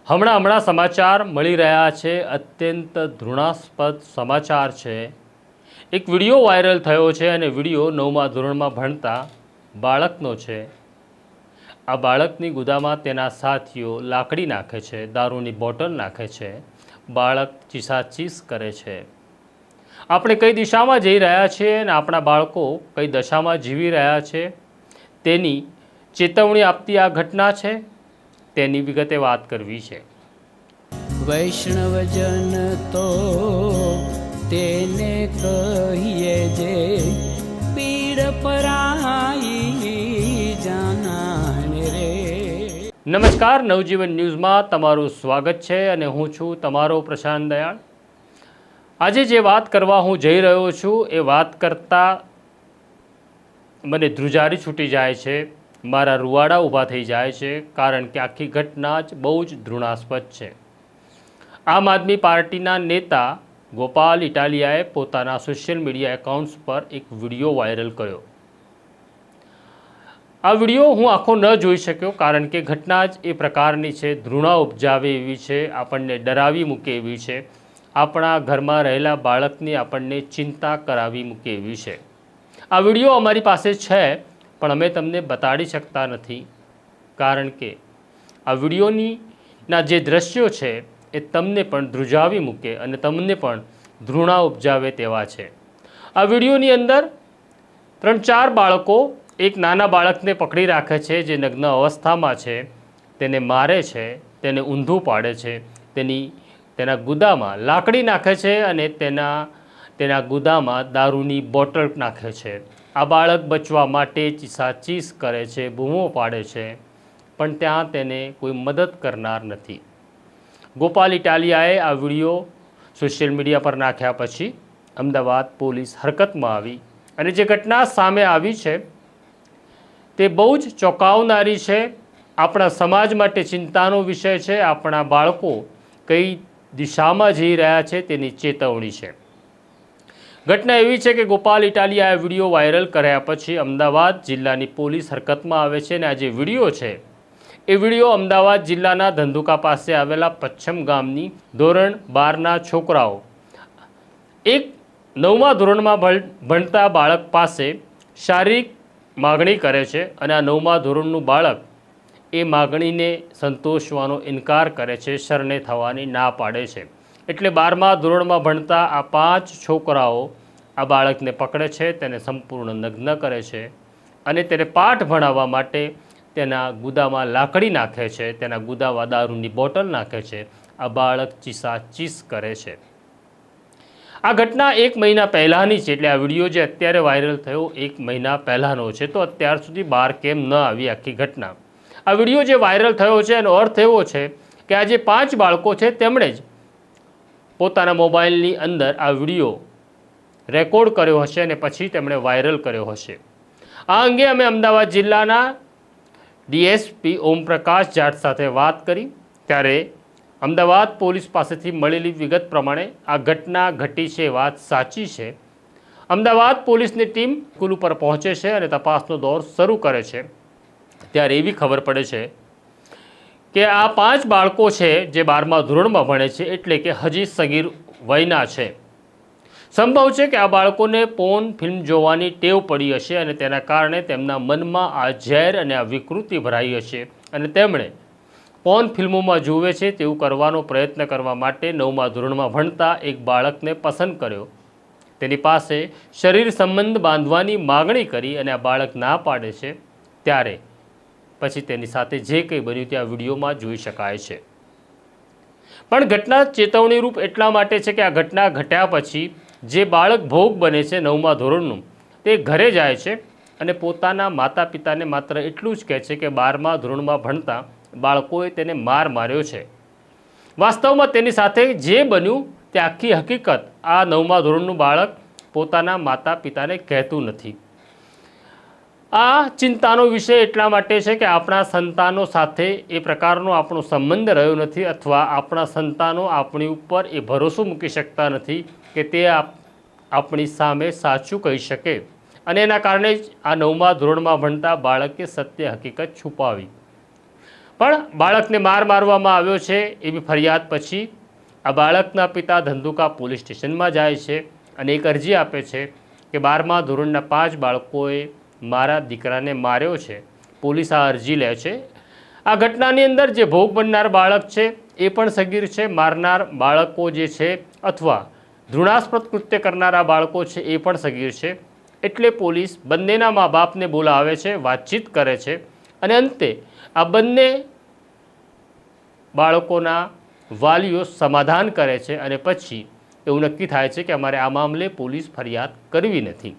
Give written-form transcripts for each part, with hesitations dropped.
હમણાં સમાચાર મળી રહ્યા છે, અત્યંત ઘૃણાસ્પદ સમાચાર છે। એક વિડીયો વાયરલ થયો છે અને વિડીયો 9મા ધોરણમાં ભણતા બાળકનો છે। આ બાળકની ગુદામાં તેના સાથીઓ લાકડી નાખે છે, દારૂની બોટલ નાખે છે, બાળક ચીસાચીસ કરે છે। આપણે કઈ દિશામાં જઈ રહ્યા છીએ અને આપણા બાળકો કઈ દશામાં જીવી રહ્યા છે તેની ચેતવણી આપતી આ ઘટના છે। તેની વિગતે વાત કરવી છે। વૈષ્ણવજન તો તેને કહીએ જે પીડ પરાઈ જાનાને રે। નમસ્કાર, નવજીવન ન્યૂઝમાં તમારું સ્વાગત છે અને હું છું તમારો પ્રશાંત દયાળ। આજે જે વાત કરવા હું જઈ રહ્યો છું એ વાત કરતાં મને ધ્રુજારી છૂટી જાય છે, મારા રૂવાડા ઊભા થઈ જાય છે, કારણ કે આખી ઘટના જ બહુ જ ઘૃણાસ્પદ છે। આમ આદમી પાર્ટીના નેતા ગોપાલ ઇટાલિયાએ પોતાના સોશિયલ મીડિયા એકાઉન્ટ્સ પર એક વિડીયો વાયરલ કર્યો। આ વિડીયો હું આખો ન જોઈ શક્યો, કારણ કે ઘટના જ એ પ્રકારની છે, ધૃણા ઉપજાવે એવી છે, આપણને ડરાવી મૂકે એવી છે, આપણા ઘરમાં રહેલા બાળકની આપણને ચિંતા કરાવી મૂકે એવી છે। આ વિડીયો અમારી પાસે છે, પણ અમે તમને બતાડી શકતા નથી, કારણ કે આ વિડીયોના જે દ્રશ્યો છે એ તમને પણ ધ્રુજાવી મૂકે અને તમને પણ ધૃણા ઉપજાવે તેવા છે। આ વિડીયોની અંદર 3-4 બાળકો એક નાના બાળકને પકડી રાખે છે, જે નગ્ન અવસ્થામાં છે, તેને મારે છે, તેને ઊંધું પાડે છે, તેના ગુદામાં લાકડી નાખે છે અને તેના ગુદામાં દારૂની બોટલ નાખે છે। આ બાળક બચવા માટે ચીસાચીસ કરે છે, બૂમો પાડે છે, પણ ત્યાં તેને કોઈ મદદ કરનાર નથી। ગોપાલ ઇટાલિયાએ આ વિડીયો સોશિયલ મીડિયા પર નાખ્યા પછી અમદાવાદ પોલીસ હરકતમાં આવી અને જે ઘટના સામે આવી છે તે બહુ જ ચોંકાવનારી છે, આપણા સમાજ માટે ચિંતાનો વિષય છે, આપણા બાળકો કઈ દિશામાં જઈ રહ્યા છે તેની ચેતવણી છે। ઘટના એવી છે કે ગોપાલ ઇટાલિયાએ વિડીયો વાયરલ કર્યા પછી અમદાવાદ જિલ્લાની પોલીસ હરકતમાં આવે છે અને આ જે વિડીયો છે એ વિડીયો અમદાવાદ જિલ્લાના ધંધુકા પાસે આવેલા પચ્છમ ગામની ધોરણ 12ના છોકરાઓ એક 9મા ધોરણમાં ભણતા બાળક પાસે શારીરિક માગણી કરે છે અને આ 9મા ધોરણનું બાળક એ માગણીને સંતોષવાનો ઇનકાર કરે છે, શરણે થવાની ના પાડે છે। એટલે 12મા ધોરણમાં ભણતા આ 5 છોકરાઓ આ બાળકને પકડે છે, તેને સંપૂર્ણ નગ્ન કરે છે અને તેને પાઠ ભણાવવા માટે તેના ગુદામાં લાકડી નાખે છે, તેના ગુદામાં દારૂની બોટલ નાખે છે, આ બાળક ચીસાચીસ કરે છે। આ ઘટના 1 મહિના પહેલાંની છે, એટલે આ વિડીયો જે અત્યારે વાયરલ થયો 1 મહિના પહેલાંનો છે, તો અત્યાર સુધી બહાર કેમ ન આવી આખી ઘટના? આ વિડીયો જે વાયરલ થયો છે એનો અર્થ એવો છે કે આ જે 5 બાળકો છે તેમણે જ પોતાના મોબાઈલની અંદર આ વિડીયો રેકોર્ડ કર્યો હશે અને પછી તેમણે વાયરલ કર્યો હશે। આ અંગે અમે અમદાવાદ જિલ્લાના ડીએસપી ઓમપ્રકાશ જાટ સાથે વાત કરી, ત્યારે અમદાવાદ પોલીસ પાસેથી મળેલી વિગત પ્રમાણે આ ઘટના ઘટી છે, વાત સાચી છે। અમદાવાદ પોલીસની ટીમ સ્કૂલ ઉપર પહોંચે છે અને તપાસનો દોર શરૂ કરે છે, ત્યારે એવી ખબર પડે છે કે આ 5 બાળકો છે જે 12મા ધોરણમાં ભણે છે, એટલે કે હજી સગીર વયના છે। સંભવ છે કે આ બાળકોને પોર્ન ફિલ્મ જોવાની ટેવ પડી હશે અને તેના કારણે તેમના મનમાં આ ઝેર અને આ વિકૃતિ ભરાઈ હશે અને તેમણે પોર્ન ફિલ્મોમાં જુએ છે તેવું કરવાનો પ્રયત્ન કરવા માટે 9મા ધોરણમાં ભણતા એક બાળકને પસંદ કર્યો, તેની પાસે શરીર સંબંધ બાંધવાની માગણી કરી અને આ બાળક ના પાડે છે, ત્યારે પછી તેની સાથે જે કંઈ બન્યું તે આ વિડીયોમાં જોઈ શકાય છે। પણ ઘટના ચેતવણીરૂપ એટલા માટે છે કે આ ઘટના ઘટ્યા પછી જે બાળક ભોગ બને છે 9મા ધોરણનું, તે ઘરે જાય છે અને પોતાના માતા પિતાને માત્ર એટલું જ કહે છે કે 12મા ધોરણમાં ભણતા બાળકોએ તેને માર્યો છે। વાસ્તવમાં તેની સાથે જે બન્યું તે આખી હકીકત આ 9મા ધોરણનું બાળક પોતાના માતા પિતાને કહેતું નથી। આ ચિંતાનો વિષય એટલા માટે છે કે આપણા સંતાનો સાથે એ પ્રકારનો આપણો સંબંધ રહ્યો નથી, અથવા આપણા સંતાનો આપણી ઉપર એ ભરોસો મૂકી શકતા નથી કે તે આપણી સામે સાચું કહી શકે, અને એના કારણે જ આ 9મા ધોરણમાં ભણતા બાળકે સત્ય હકીકત છુપાવી। પણ બાળકને મારવામાં આવ્યો છે એવી ફરિયાદ પછી આ બાળકના પિતા ધંધુકા પોલીસ સ્ટેશનમાં જાય છે અને એક અરજી આપે છે કે 12મા ધોરણના 5 બાળકોએ મારા દીકરાને માર્યો છે. પોલીસ આ અરજી લે છે. આ ઘટનાની અંદર જે ભોગ બનનાર બાળક છે એ પણ સગીર છે, મારનાર બાળકો જે છે અથવા ઘૃણાસ્પદ કૃત્ય કરનારા બાળકો છે એ પણ સગીર છે. એટલે પોલીસ બંનેના મા બાપને બોલાવે છે, વાતચીત કરે છે અને અંતે આ બંને બાળકોના વાલીઓ સમાધાન કરે છે અને પછી એવું નક્કી થાય છે કે અમારે આ મામલે પોલીસ ફરિયાદ કરવી નથી.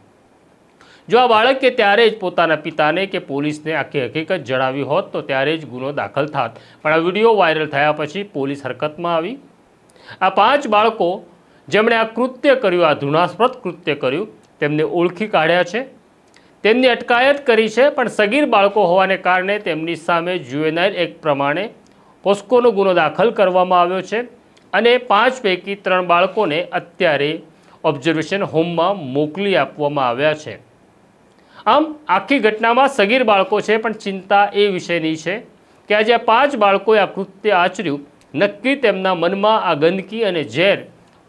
જો આ બાળકે ત્યારે જ પોતાના પિતાને કે પોલીસને આખી હકીકત જણાવી હોત તો ત્યારે જ ગુનો દાખલ થાત. પણ આ વિડીયો વાયરલ થયા પછી પોલીસ હરકતમાં આવી. આ 5 બાળકો જેમણે આ કૃત્ય કર્યું, આ ઘૃણાસ્પદ કૃત્ય કર્યું, તેમને ઓળખી કાઢ્યા છે, તેમની અટકાયત કરી છે. પણ સગીર બાળકો હોવાને કારણે તેમની સામે જ્યુવેનાઇલ એક્ટ પ્રમાણે પોસ્કોનો ગુનો દાખલ કરવામાં આવ્યો છે અને 5 પૈકી 3 બાળકોને અત્યારે ઓબ્ઝર્વેશન હોમમાં મોકલી આપવામાં આવ્યા છે. આમ આખી ઘટનામાં સગીર બાળકો છે, પણ ચિંતા એ વિષયની છે કે આજે આ 5 બાળકોએ આ કૃત્ય આચર્યું, નક્કી તેમના મનમાં આ ગંદકી અને ઝેર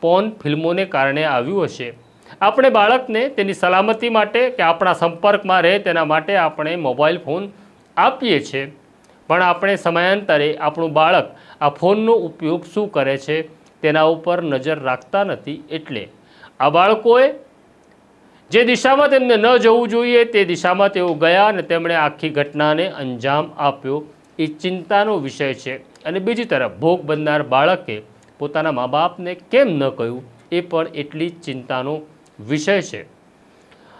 પોર્ન ફિલ્મોને કારણે આવ્યું હશે. આપણે બાળકને તેની સલામતી માટે કે આપણા સંપર્કમાં રહે તેના માટે આપણે મોબાઈલ ફોન આપીએ છીએ, પણ આપણે સમયાંતરે આપણું બાળક આ ફોનનો ઉપયોગ શું કરે છે તેના ઉપર નજર રાખતા નથી. એટલે આ બાળકોએ જે દિશામાં તેમને ન જવું જોઈએ તે દિશામાં તેઓ ગયા અને તેમણે આખી ઘટનાને અંજામ આપ્યો. એ ચિંતાનો વિષય છે. અને બીજી તરફ ભોગ બનનાર બાળકે પોતાના મા બાપને કેમ ન કહ્યું એ પણ એટલી જ ચિંતાનો વિષય છે.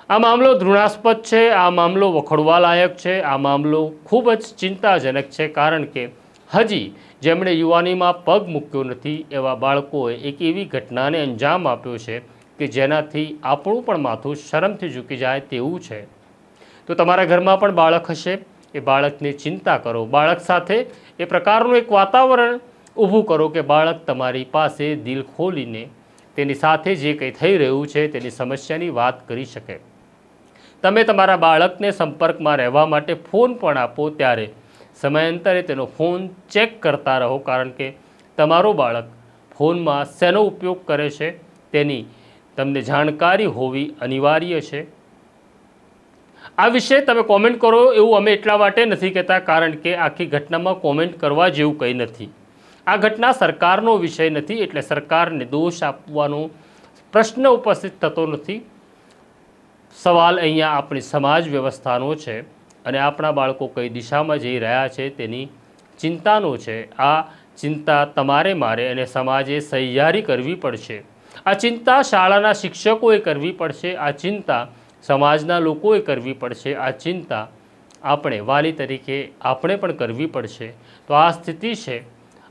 આ મામલો ઘૃણાસ્પદ છે, આ મામલો વખોડવા લાયક છે, આ મામલો ખૂબ જ ચિંતાજનક છે. કારણ કે હજી જેમણે યુવાનીમાં પગ મૂક્યો નથી એવા બાળકોએ એક એવી ઘટનાને અંજામ આપ્યો છે કે જેનાથી આપણું પણ માથું શરમથી ઝૂકી જાય તેવું છે. તો તમારા ઘરમાં પણ બાળક હશે, એ બાળકની ચિંતા કરો. બાળક સાથે એ પ્રકારનું એક વાતાવરણ ઊભું કરો કે બાળક તમારી પાસે દિલ ખોલીને તેની સાથે જે કંઈ થઈ રહ્યું છે તેની સમસ્યાની વાત કરી શકે. તમે તમારા બાળકને સંપર્કમાં રહેવા માટે ફોન પણ આપો ત્યારે સમયાંતરે તેનો ફોન ચેક કરતા રહો, કારણ કે તમારું બાળક ફોનમાં શેનો ઉપયોગ કરે છે તેની તમને જાણકારી હોવી અનિવાર્ય છે. આ વિશે તમે કોમેન્ટ કરો એવું અમે એટલા માટે નથી કહેતા કારણ કે આખી ઘટનામાં કોમેન્ટ કરવા જેવું કંઈ નથી. આ ઘટના સરકારનો વિષય નથી, એટલે સરકારને દોષ આપવાનો પ્રશ્ન ઉપસ્થિત થતો નથી. સવાલ અહીંયા આપણી સમાજ વ્યવસ્થાનો છે અને આપણા બાળકો કઈ દિશામાં જઈ રહ્યા છે તેની ચિંતાનો છે. આ ચિંતા તમારે મારે અને સમાજે સહિયારી કરવી પડશે. આ ચિંતા શાળાના શિક્ષકોએ કરવી પડશે. આ ચિંતા સમાજના લોકોએ કરવી પડશે. આ ચિંતા આપણે વાલી તરીકે આપણે પણ કરવી પડશે. તો આ સ્થિતિ છે,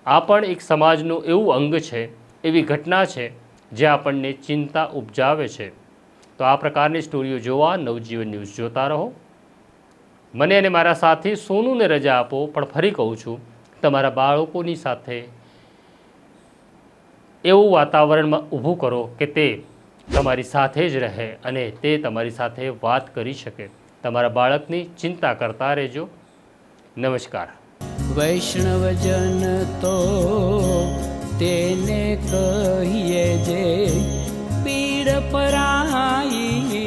આ પણ એક સમાજનું એવું અંગ છે, એવી ઘટના છે જે આપણને ચિંતા ઉપજાવે છે. તો આ પ્રકારની સ્ટોરીઓ જોવા નવજીવન ન્યૂઝ જોતા રહો. મને અને મારા સાથી સોનુને રજા આપો. પણ ફરી કહું છું, તમારા બાળકોની સાથે એવું વાતાવરણમાં ઊભું કરો કે તે તમારી સાથે જ રહે અને તે તમારી સાથે વાત કરી શકે. તમારા બાળકની ચિંતા કરતા રહેજો. નમસ્કાર. વૈષ્ણવજન તો તેને કહીએ જે પીડ પરાઈ.